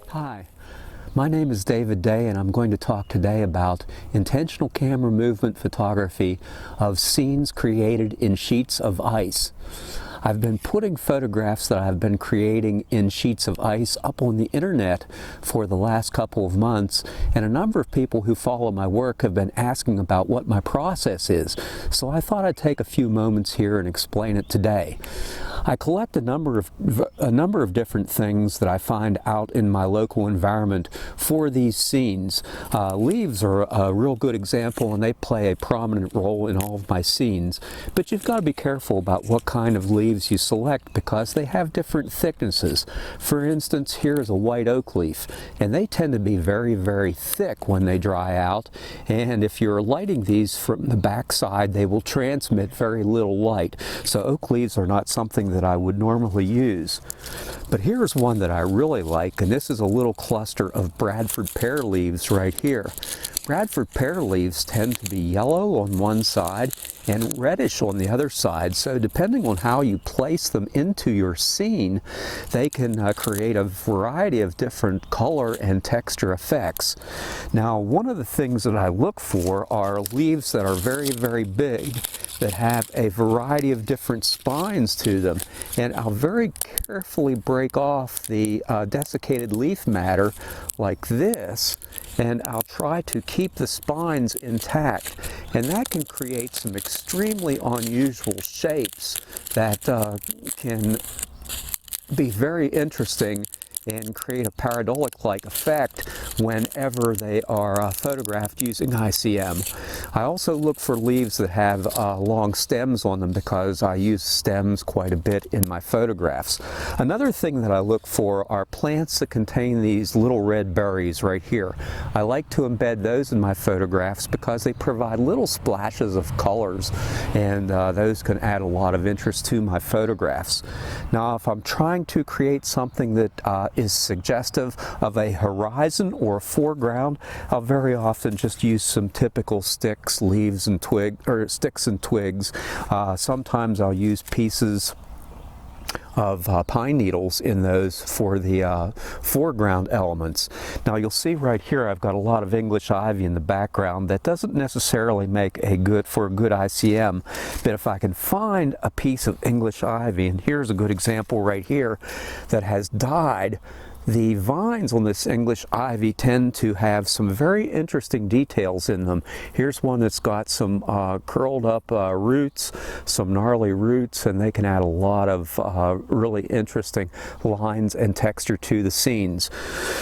Hi, my name is David Day, and I'm going to talk today about intentional camera movement photography of scenes created in sheets of ice. I've been putting photographs that I've been creating in sheets of ice up on the internet for the last couple of months, and a number of people who follow my work have been asking about what my process is, so I thought I'd take a few moments here and explain it today. I collect a number of different things that I find out in my local environment for these scenes. Leaves are a real good example, and they play a prominent role in all of my scenes, but you've got to be careful about what kind of leaves you select because they have different thicknesses. For instance, here is a white oak leaf, and they tend to be very, very thick when they dry out, and if you're lighting these from the back side, they will transmit very little light. So oak leaves are not something that I would normally use. But here's one that I really like, and this is a little cluster of Bradford pear leaves right here. Bradford pear leaves tend to be yellow on one side and reddish on the other side, so depending on how you place them into your scene, they can create a variety of different color and texture effects. Now, one of the things that I look for are leaves that are very, very big, that have a variety of different spines to them, and I'll very carefully break off the desiccated leaf matter like this, and I'll try to keep the spines intact, and that can create some extremely unusual shapes that can be very interesting and create a pareidolia-like effect whenever they are photographed using ICM. I also look for leaves that have long stems on them because I use stems quite a bit in my photographs. Another thing that I look for are plants that contain these little red berries right here. I like to embed those in my photographs because they provide little splashes of colors, and those can add a lot of interest to my photographs. Now, if I'm trying to create something that is suggestive of a horizon or a foreground, I'll very often just use some typical sticks, leaves, and sticks and twigs. Sometimes I'll use pieces of pine needles in those for the foreground elements. Now you'll see right here I've got a lot of English ivy in the background. That doesn't necessarily make for a good ICM, but if I can find a piece of English ivy, and here's a good example right here that has died. The vines on this English ivy tend to have some very interesting details in them. Here's one that's got some curled up roots, some gnarly roots, and they can add a lot of really interesting lines and texture to the scenes.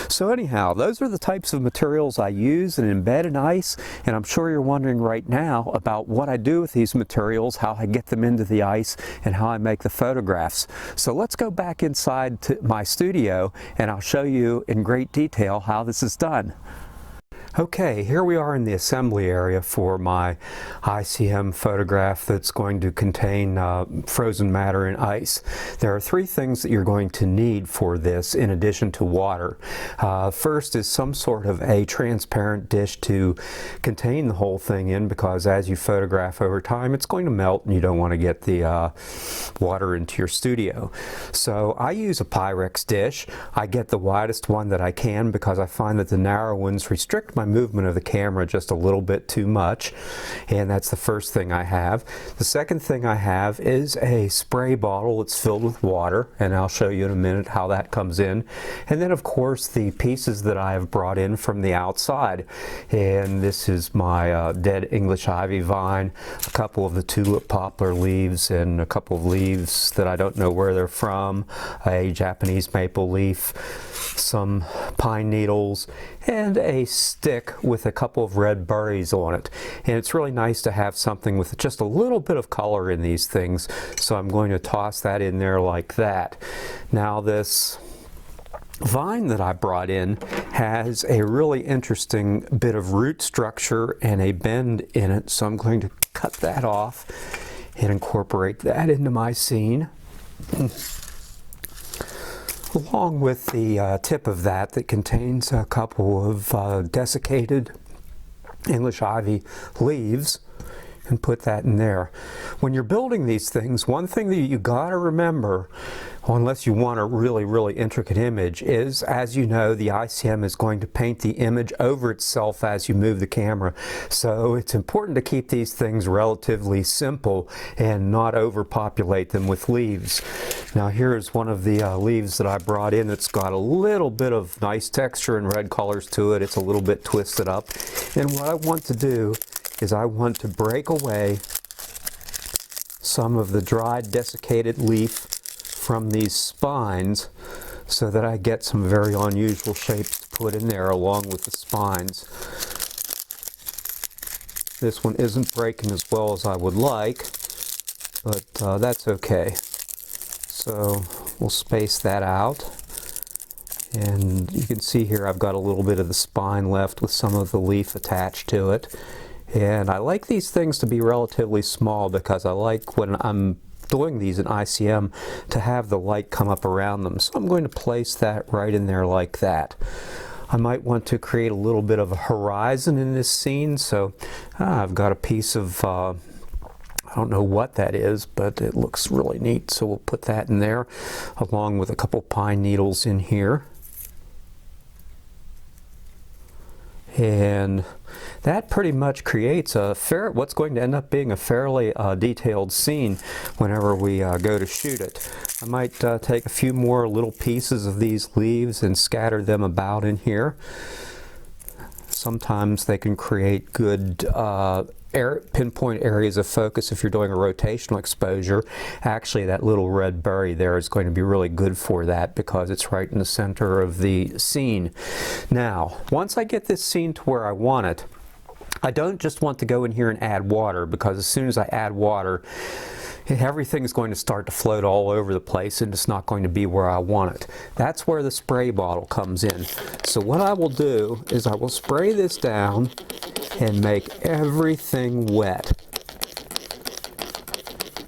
So anyhow, those are the types of materials I use and embed in ice, and I'm sure you're wondering right now about what I do with these materials, how I get them into the ice, and how I make the photographs. So let's go back inside to my studio, and I'll show you in great detail how this is done. Okay, here we are in the assembly area for my ICM photograph that's going to contain frozen matter and ice. There are three things that you're going to need for this in addition to water. First is some sort of a transparent dish to contain the whole thing in, because as you photograph over time it's going to melt and you don't want to get the water into your studio. So I use a Pyrex dish. I get the widest one that I can because I find that the narrow ones restrict my movement of the camera just a little bit too much, and that's the first thing I have. The second thing I have is a spray bottle that's filled with water, and I'll show you in a minute how that comes in. And then of course the pieces that I have brought in from the outside, and this is my dead English ivy vine, a couple of the tulip poplar leaves, and a couple of leaves that I don't know where they're from, a Japanese maple leaf, some pine needles, and a stick with a couple of red berries on it. And it's really nice to have something with just a little bit of color in these things, so I'm going to toss that in there like that. Now this vine that I brought in has a really interesting bit of root structure and a bend in it, so I'm going to cut that off and incorporate that into my scene, along with the tip of that contains a couple of desiccated English ivy leaves. and put that in there. When you're building these things, one thing that you gotta remember, unless you want a really, really intricate image, is, as you know, the ICM is going to paint the image over itself as you move the camera. So it's important to keep these things relatively simple and not overpopulate them with leaves. Now here's one of the leaves that I brought in. It's got a little bit of nice texture and red colors to it. It's a little bit twisted up. And what I want to do is I want to break away some of the dried desiccated leaf from these spines so that I get some very unusual shapes to put in there along with the spines. This one isn't breaking as well as I would like, but that's okay. So we'll space that out. And you can see here I've got a little bit of the spine left with some of the leaf attached to it. And I like these things to be relatively small because I like, when I'm doing these in ICM, to have the light come up around them. So I'm going to place that right in there like that. I might want to create a little bit of a horizon in this scene, so I've got a piece of, I don't know what that is, but it looks really neat, so we'll put that in there along with a couple pine needles in here. And that pretty much creates what's going to end up being a fairly detailed scene whenever we go to shoot it. I might take a few more little pieces of these leaves and scatter them about in here. Sometimes they can create good pinpoint areas of focus if you're doing a rotational exposure. Actually, that little red berry there is going to be really good for that because it's right in the center of the scene. Now, once I get this scene to where I want it, I don't just want to go in here and add water, because as soon as I add water, everything's going to start to float all over the place and it's not going to be where I want it. That's where the spray bottle comes in. So what I will do is I will spray this down and make everything wet.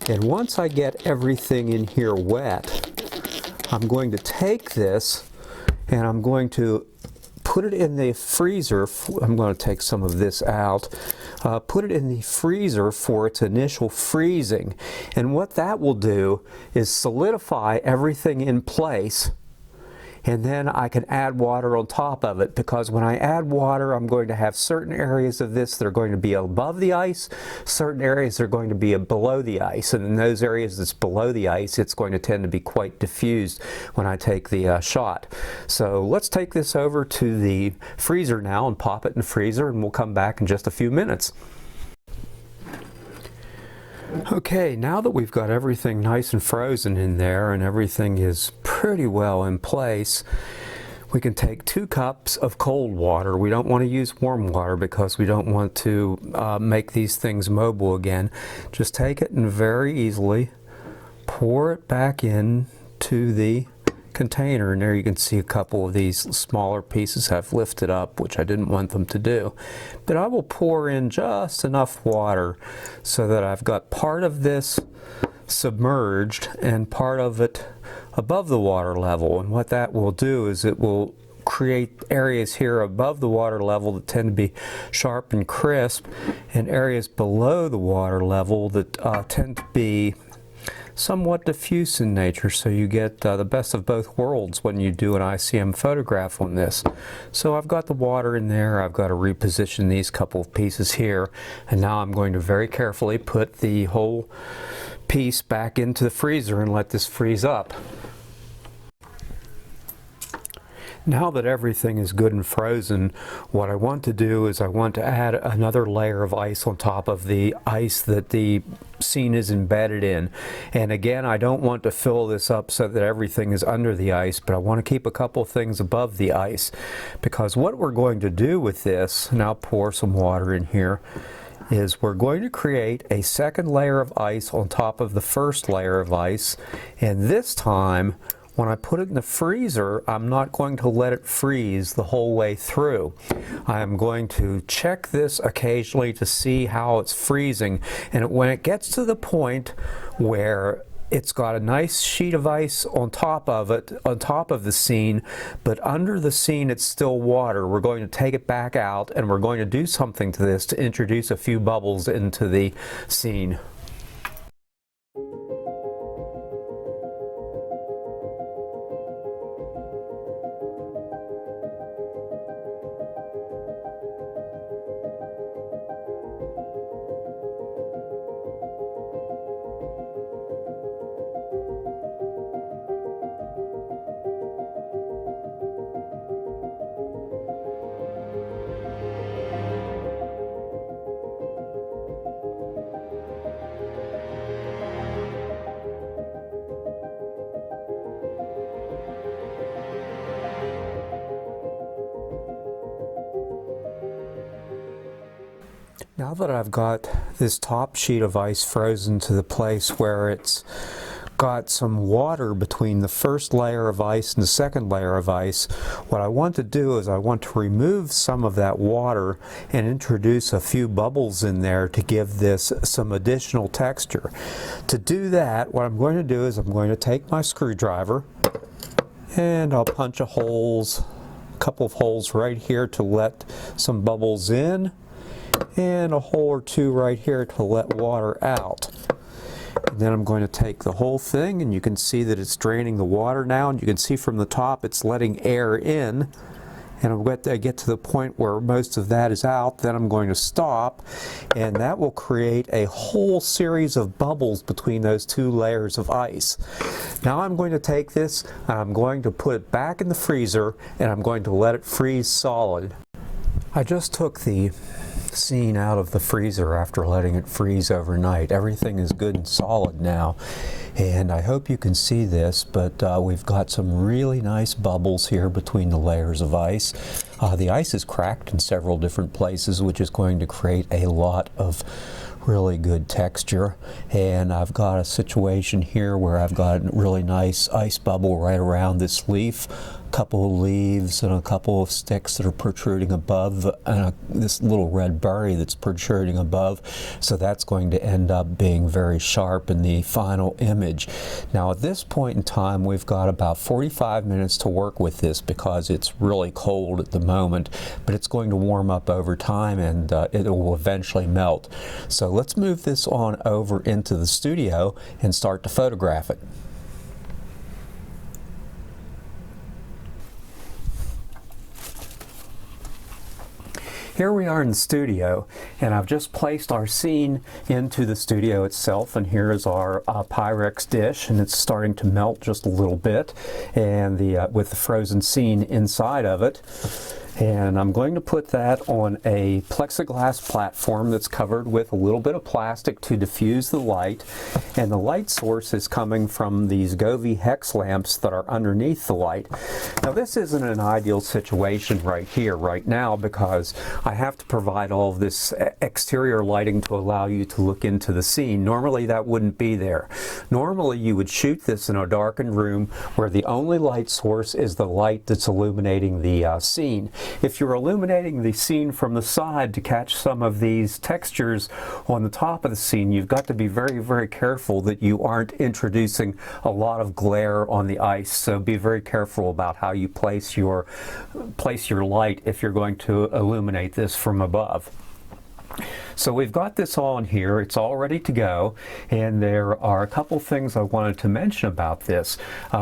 And once I get everything in here wet, I'm going to take this and I'm going to put it in the freezer. I'm going to take some of this out. Put it in the freezer for its initial freezing. And what that will do is solidify everything in place. And then I can add water on top of it, because when I add water, I'm going to have certain areas of this that are going to be above the ice, certain areas that are going to be below the ice, and in those areas that's below the ice, it's going to tend to be quite diffused when I take the shot. So let's take this over to the freezer now and pop it in the freezer, and we'll come back in just a few minutes. Okay, now that we've got everything nice and frozen in there and everything is pretty well in place, we can take 2 cups of cold water. We don't want to use warm water because we don't want to make these things mobile again. Just take it and very easily pour it back into the container, and there you can see a couple of these smaller pieces I've lifted up, which I didn't want them to do. But I will pour in just enough water so that I've got part of this submerged and part of it above the water level. And what that will do is it will create areas here above the water level that tend to be sharp and crisp, and areas below the water level that tend to be somewhat diffuse in nature, so you get the best of both worlds when you do an ICM photograph on this. So I've got the water in there. I've got to reposition these couple of pieces here, and now I'm going to very carefully put the whole piece back into the freezer and let this freeze up. Now that everything is good and frozen, what I want to do is I want to add another layer of ice on top of the ice that the scene is embedded in. And again, I don't want to fill this up so that everything is under the ice, but I want to keep a couple things above the ice, because what we're going to do with this, and I'll pour some water in here, is we're going to create a second layer of ice on top of the first layer of ice. And this time, when I put it in the freezer, I'm not going to let it freeze the whole way through. I'm going to check this occasionally to see how it's freezing, and when it gets to the point where it's got a nice sheet of ice on top of it, on top of the scene, but under the scene it's still water. We're going to take it back out and we're going to do something to this to introduce a few bubbles into the scene. Now that I've got this top sheet of ice frozen to the place where it's got some water between the first layer of ice and the second layer of ice, what I want to do is I want to remove some of that water and introduce a few bubbles in there to give this some additional texture. To do that, what I'm going to do is I'm going to take my screwdriver and I'll punch a couple of holes right here to let some bubbles in, and a hole or two right here to let water out. And then I'm going to take the whole thing, and you can see that it's draining the water now, and you can see from the top it's letting air in. And I'm going to get to the point where most of that is out, then I'm going to stop, and that will create a whole series of bubbles between those two layers of ice. Now I'm going to take this, and I'm going to put it back in the freezer, and I'm going to let it freeze solid. I just took the scene out of the freezer after letting it freeze overnight. Everything is good and solid now, and I hope you can see this, but we've got some really nice bubbles here between the layers of ice. The ice is cracked in several different places, which is going to create a lot of really good texture. And I've got a situation here where I've got a really nice ice bubble right around this leaf, a couple of leaves and a couple of sticks that are protruding above, and this little red berry that's protruding above. So that's going to end up being very sharp in the final image. Now at this point in time, we've got about 45 minutes to work with this because it's really cold at the moment, but it's going to warm up over time, and it will eventually melt. So let's move this on over into the studio and start to photograph it. Here we are in the studio, and I've just placed our scene into the studio itself, and here is our Pyrex dish, and it's starting to melt just a little bit, and with the frozen scene inside of it. And I'm going to put that on a plexiglass platform that's covered with a little bit of plastic to diffuse the light. And the light source is coming from these Govee hex lamps that are underneath the light. Now this isn't an ideal situation right here, right now, because I have to provide all of this exterior lighting to allow you to look into the scene. Normally that wouldn't be there. Normally you would shoot this in a darkened room where the only light source is the light that's illuminating the scene. If you're illuminating the scene from the side to catch some of these textures on the top of the scene, you've got to be very, very careful that you aren't introducing a lot of glare on the ice. So be very careful about how you place your light if you're going to illuminate this from above. So we've got this all in here, it's all ready to go, and there are a couple things I wanted to mention about this.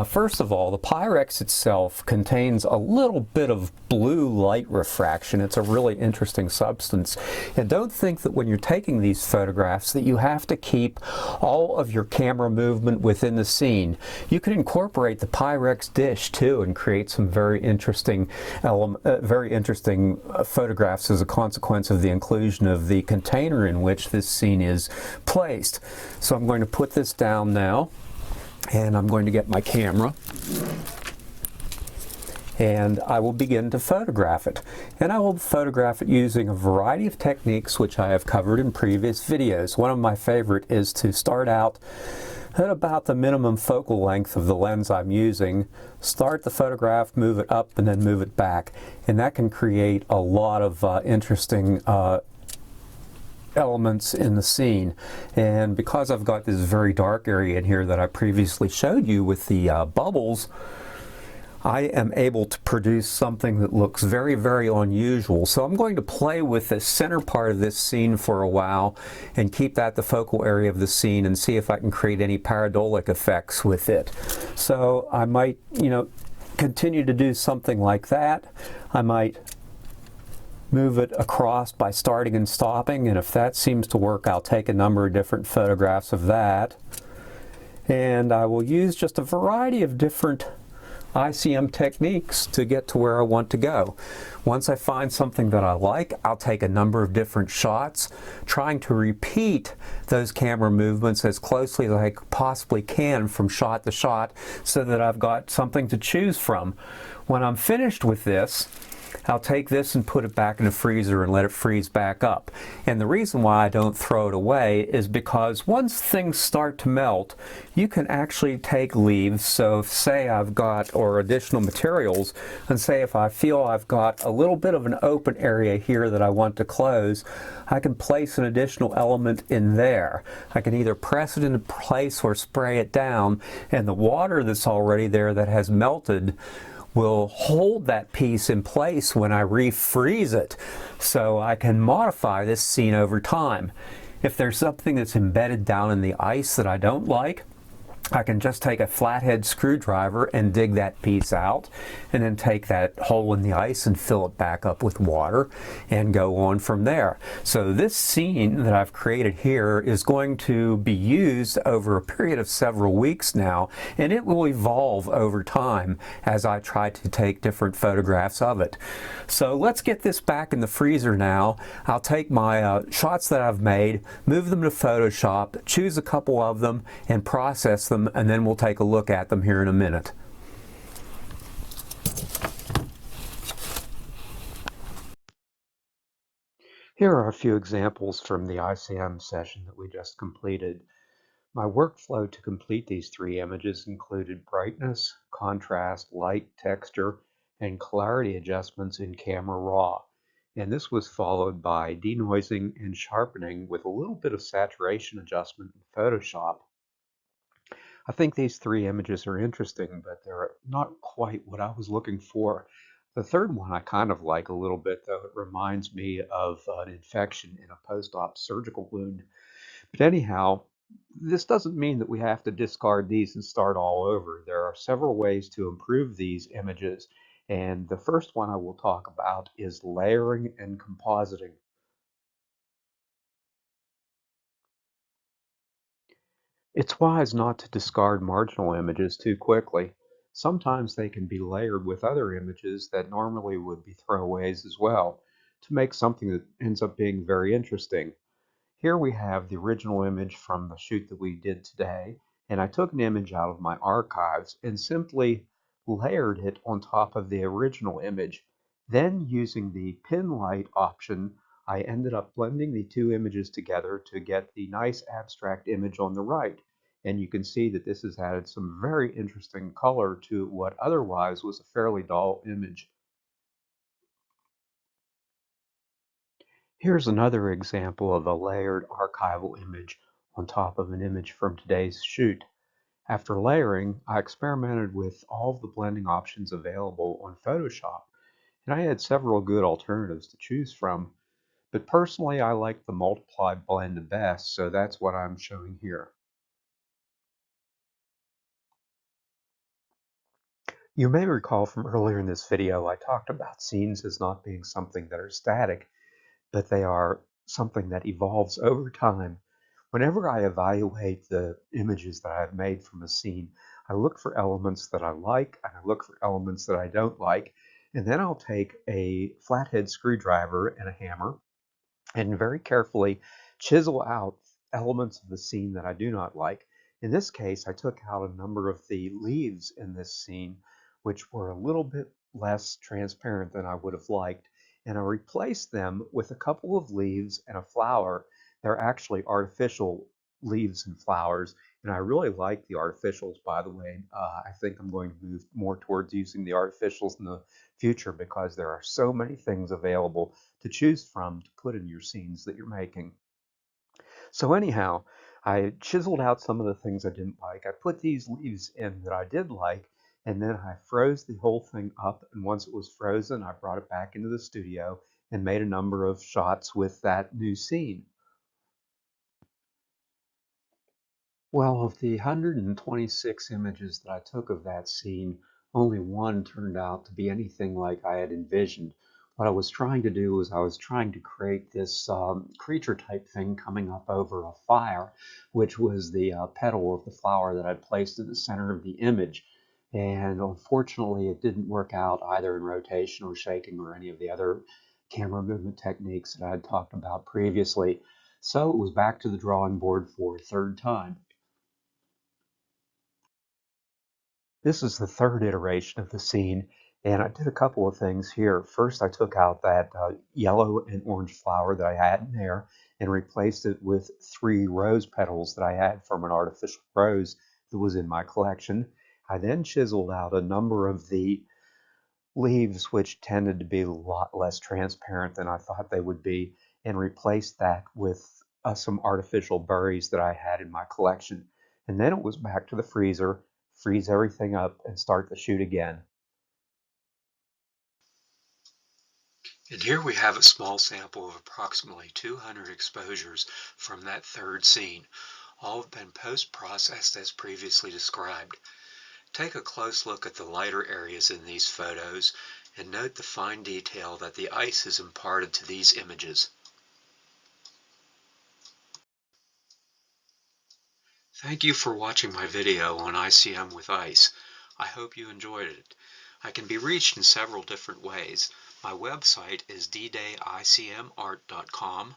First of all, the Pyrex itself contains a little bit of blue light refraction. It's a really interesting substance. And don't think that when you're taking these photographs that you have to keep all of your camera movement within the scene. You can incorporate the Pyrex dish too and create some very interesting photographs as a consequence of the inclusion of the container in which this scene is placed. So I'm going to put this down now, and I'm going to get my camera, and I will begin to photograph it. And I will photograph it using a variety of techniques which I have covered in previous videos. One of my favorite is to start out at about the minimum focal length of the lens I'm using, start the photograph, move it up, and then move it back. And that can create a lot of interesting elements in the scene. And because I've got this very dark area in here that I previously showed you with the bubbles, I am able to produce something that looks very, very unusual. So I'm going to play with the center part of this scene for a while and keep that the focal area of the scene and see if I can create any pareidolik effects with it. So I might, continue to do something like that. I might move it across by starting and stopping, and if that seems to work, I'll take a number of different photographs of that. And I will use just a variety of different ICM techniques to get to where I want to go. Once I find something that I like, I'll take a number of different shots, trying to repeat those camera movements as closely as I possibly can from shot to shot so that I've got something to choose from. When I'm finished with this, I'll take this and put it back in the freezer and let it freeze back up. And the reason why I don't throw it away is because once things start to melt, you can actually take leaves. So if, say I've got, or additional materials, and say if I feel I've got a little bit of an open area here that I want to close, I can place an additional element in there. I can either press it into place or spray it down, and the water that's already there that has melted will hold that piece in place when I refreeze it, so I can modify this scene over time. If there's something that's embedded down in the ice that I don't like, I can just take a flathead screwdriver and dig that piece out, and then take that hole in the ice and fill it back up with water and go on from there. So this scene that I've created here is going to be used over a period of several weeks now, and it will evolve over time as I try to take different photographs of it. So let's get this back in the freezer now. I'll take my shots that I've made, move them to Photoshop, choose a couple of them, and process them, and then we'll take a look at them here in a minute. Here are a few examples from the ICM session that we just completed. My workflow to complete these three images included brightness, contrast, light, texture, and clarity adjustments in Camera Raw. And this was followed by denoising and sharpening with a little bit of saturation adjustment in Photoshop. I think these three images are interesting, but they're not quite what I was looking for. The third one I kind of like a little bit, though. It reminds me of an infection in a post-op surgical wound. But anyhow, this doesn't mean that we have to discard these and start all over. There are several ways to improve these images, and the first one I will talk about is layering and compositing. It's wise not to discard marginal images too quickly. Sometimes they can be layered with other images that normally would be throwaways as well, to make something that ends up being very interesting. Here we have the original image from the shoot that we did today, and I took an image out of my archives and simply layered it on top of the original image. Then, using the pin light option, I ended up blending the two images together to get the nice abstract image on the right. And you can see that this has added some very interesting color to what otherwise was a fairly dull image. Here's another example of a layered archival image on top of an image from today's shoot. After layering, I experimented with all of the blending options available on Photoshop, and I had several good alternatives to choose from. But personally, I like the multiply blend the best, so that's what I'm showing here. You may recall from earlier in this video, I talked about scenes as not being something that are static, but they are something that evolves over time. Whenever I evaluate the images that I've made from a scene, I look for elements that I like and I look for elements that I don't like, and then I'll take a flathead screwdriver and a hammer and very carefully chisel out elements of the scene that I do not like. In this case, I took out a number of the leaves in this scene, which were a little bit less transparent than I would have liked, and I replaced them with a couple of leaves and a flower. They're actually artificial leaves and flowers, and I really like the artificials, by the way. I think I'm going to move more towards using the artificials in the future because there are so many things available to choose from to put in your scenes that you're making. So anyhow, I chiseled out some of the things I didn't like. I put these leaves in that I did like, and then I froze the whole thing up. And once it was frozen, I brought it back into the studio and made a number of shots with that new scene. Well, of the 126 images that I took of that scene, only one turned out to be anything like I had envisioned. What I was trying to do was I was trying to create this creature type thing coming up over a fire, which was the petal of the flower that I'd placed in the center of the image. And unfortunately, it didn't work out either in rotation or shaking or any of the other camera movement techniques that I had talked about previously. So it was back to the drawing board for a third time. This is the third iteration of the scene, and I did a couple of things here. First, I took out that yellow and orange flower that I had in there and replaced it with 3 rose petals that I had from an artificial rose that was in my collection. I then chiseled out a number of the leaves, which tended to be a lot less transparent than I thought they would be, and replaced that with some artificial berries that I had in my collection. And then it was back to the freezer, freeze everything up, and start the shoot again. And here we have a small sample of approximately 200 exposures from that third scene. All have been post-processed as previously described. Take a close look at the lighter areas in these photos and note the fine detail that the ice has imparted to these images. Thank you for watching my video on ICM with Ice. I hope you enjoyed it. I can be reached in several different ways. My website is ddayicmart.com.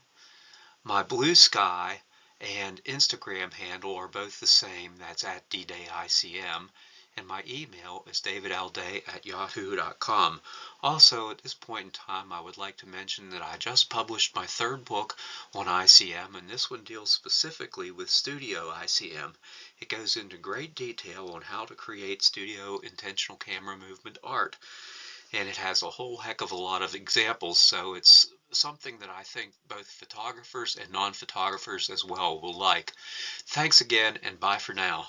My Blue Sky and Instagram handle are both the same, that's at ddayicm, and my email is davidlday@yahoo.com. Also, at this point in time, I would like to mention that I just published my third book on ICM, and this one deals specifically with Studio ICM. It goes into great detail on how to create studio intentional camera movement art, and it has a whole heck of a lot of examples, so it's something that I think both photographers and non-photographers as well will like. Thanks again, and bye for now.